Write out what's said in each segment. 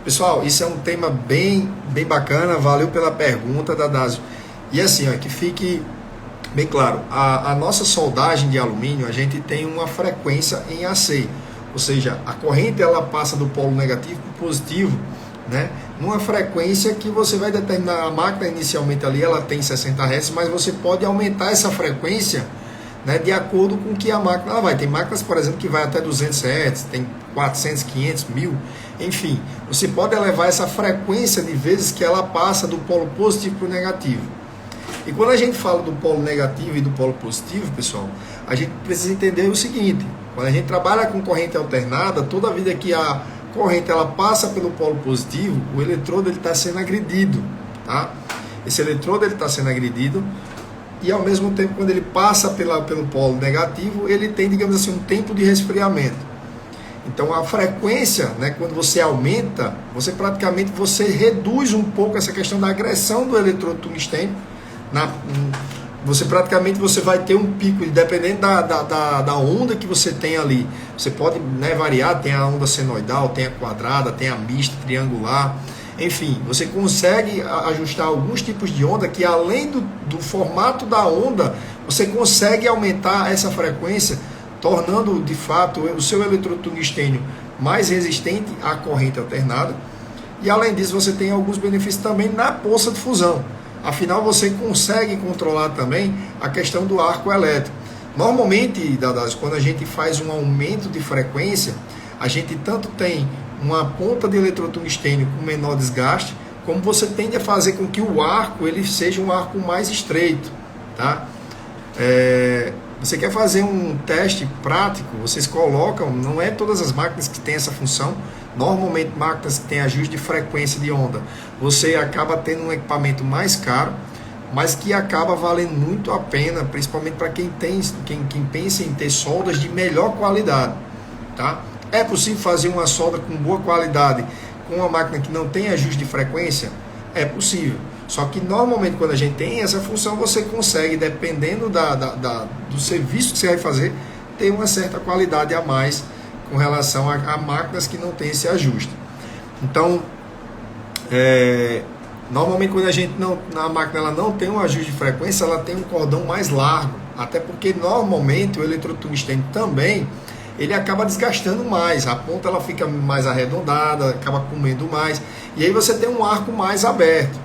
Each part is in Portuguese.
Pessoal, isso é um tema bem bacana, valeu pela pergunta, Dadásio. E assim, ó, que fique bem claro, a nossa soldagem de alumínio, a gente tem uma frequência em AC, ou seja, a corrente ela passa do polo negativo para o positivo, né? Numa frequência que você vai determinar. A máquina inicialmente ali ela tem 60 Hz, mas você pode aumentar essa frequência, né, de acordo com que a máquina ela vai. Tem máquinas, por exemplo, que vai até 200 Hz, tem 400, 500, 1000, enfim. Você pode elevar essa frequência de vezes que ela passa do polo positivo para o negativo. E quando a gente fala do polo negativo e do polo positivo, pessoal, a gente precisa entender o seguinte: quando a gente trabalha com corrente alternada, toda vida que a corrente ela passa pelo polo positivo, o eletrodo está sendo agredido, tá? Esse eletrodo está sendo agredido e ao mesmo tempo, quando ele passa pelo polo negativo, ele tem, digamos assim, um tempo de resfriamento. Então a frequência, né, quando você aumenta, você praticamente reduz um pouco essa questão da agressão do eletrodo tungstênio. Você vai ter um pico, dependendo da onda que você tem ali. Você pode, né, variar, tem a onda senoidal, tem a quadrada, tem a mista, triangular. Enfim, você consegue ajustar alguns tipos de onda que, além do formato da onda, você consegue aumentar essa frequência, tornando de fato o seu eletrodo tungstênio mais resistente à corrente alternada. E além disso, você tem alguns benefícios também na poça de fusão. Afinal, você consegue controlar também a questão do arco elétrico. Normalmente, Dadásio, quando a gente faz um aumento de frequência, a gente tanto tem uma ponta de eletrotungstênio com menor desgaste, como você tende a fazer com que o arco ele seja um arco mais estreito, tá? Você quer fazer um teste prático, vocês colocam, não é todas as máquinas que têm essa função, normalmente máquinas que têm ajuste de frequência de onda, você acaba tendo um equipamento mais caro, mas que acaba valendo muito a pena, principalmente para quem pensa em ter soldas de melhor qualidade, tá? É possível fazer uma solda com boa qualidade com uma máquina que não tem ajuste de frequência? É possível. Só que normalmente quando a gente tem essa função, você consegue, dependendo do serviço que você vai fazer, ter uma certa qualidade a mais com relação a máquinas que não tem esse ajuste. Então, normalmente quando a máquina ela não tem um ajuste de frequência, ela tem um cordão mais largo, até porque normalmente o eletrotungstênio também ele acaba desgastando mais, a ponta ela fica mais arredondada, acaba comendo mais, e aí você tem um arco mais aberto.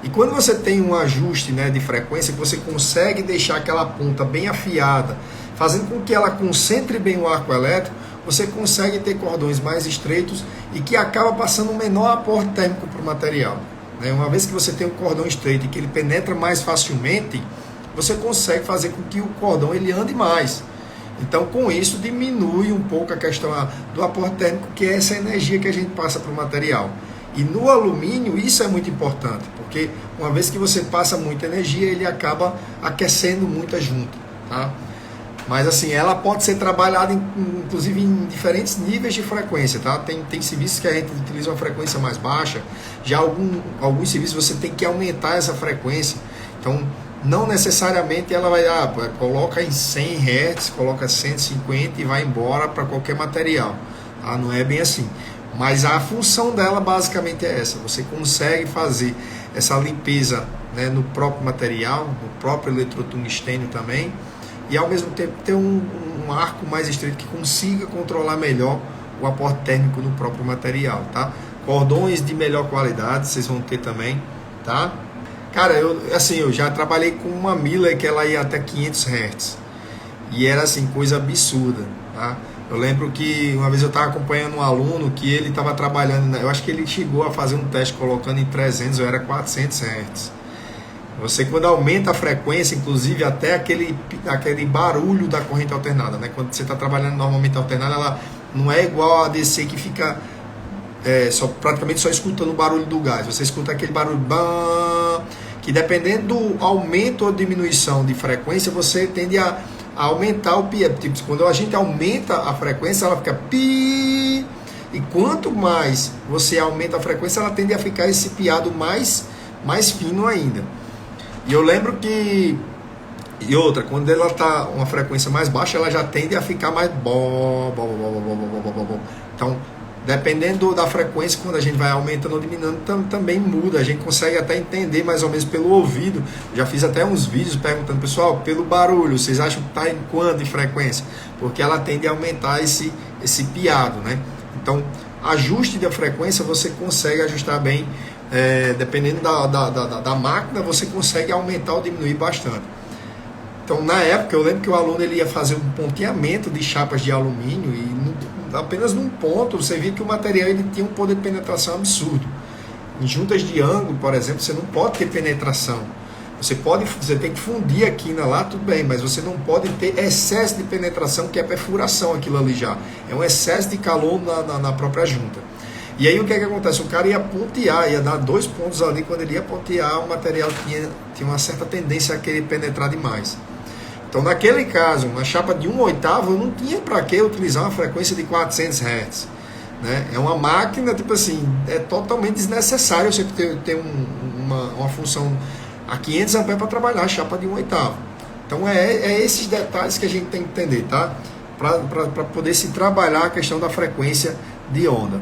E quando você tem um ajuste, né, de frequência, que você consegue deixar aquela ponta bem afiada, fazendo com que ela concentre bem o arco elétrico, você consegue ter cordões mais estreitos e que acaba passando um menor aporte térmico para o material, né? Uma vez que você tem um cordão estreito e que ele penetra mais facilmente, você consegue fazer com que o cordão ele ande mais. Então, com isso, diminui um pouco a questão do aporte térmico, que é essa energia que a gente passa para o material. E no alumínio, isso é muito importante, porque uma vez que você passa muita energia, ele acaba aquecendo muito a junta, tá? Mas assim, ela pode ser trabalhada, inclusive, em diferentes níveis de frequência, tá? Tem serviços que a gente utiliza uma frequência mais baixa, já alguns serviços você tem que aumentar essa frequência. Então, não necessariamente ela vai, coloca em 100 Hz, coloca 150 e vai embora para qualquer material. Tá? Não é bem assim. Mas a função dela basicamente é essa. Você consegue fazer essa limpeza, né, no próprio material, no próprio eletrotungstênio também, e ao mesmo tempo ter um arco mais estreito que consiga controlar melhor o aporte térmico no próprio material, tá? Cordões de melhor qualidade vocês vão ter também, tá? Cara, eu já trabalhei com uma Miller que ela ia até 500 Hz. E era assim, coisa absurda, tá? Eu lembro que uma vez eu estava acompanhando um aluno que ele estava trabalhando, eu acho que ele chegou a fazer um teste colocando em 300 ou era 400 Hz. Você, quando aumenta a frequência, inclusive até aquele barulho da corrente alternada, né? Quando você está trabalhando normalmente alternada, ela não é igual a DC que fica praticamente só escutando o barulho do gás. Você escuta aquele barulho bam, que dependendo do aumento ou diminuição de frequência, você tende a aumentar o pi. Tipo, quando a gente aumenta a frequência, ela fica pi. E quanto mais você aumenta a frequência, ela tende a ficar esse piado mais fino ainda. E eu lembro que... E outra, quando ela está uma frequência mais baixa, ela já tende a ficar mais... Então, Dependendo da frequência, quando a gente vai aumentando ou diminuindo, também muda. A gente consegue até entender mais ou menos pelo ouvido. Já fiz até uns vídeos perguntando, pessoal, pelo barulho, vocês acham que está em quanto de frequência? Porque ela tende a aumentar esse piado, né? Então, ajuste da frequência você consegue ajustar bem, dependendo da máquina, você consegue aumentar ou diminuir bastante. Então, na época, eu lembro que o aluno ele ia fazer um ponteamento de chapas de alumínio e apenas num ponto você via que o material ele tinha um poder de penetração absurdo. Em juntas de ângulo, por exemplo, você não pode ter penetração. Você tem que fundir a quina lá, tudo bem, mas você não pode ter excesso de penetração, que é perfuração aquilo ali já. É um excesso de calor na própria junta. E aí o que é que acontece? O cara ia pontear, ia dar 2 pontos ali, quando ele ia pontear, o material tinha uma certa tendência a querer penetrar demais. Então, naquele caso, uma chapa de 1/8, eu não tinha para que utilizar uma frequência de 400 Hz. Né? É uma máquina, tipo assim, é totalmente desnecessário você ter uma função a 500 A para trabalhar a chapa de 1/8. Então, é esses detalhes que a gente tem que entender, tá? Para poder se trabalhar a questão da frequência de onda.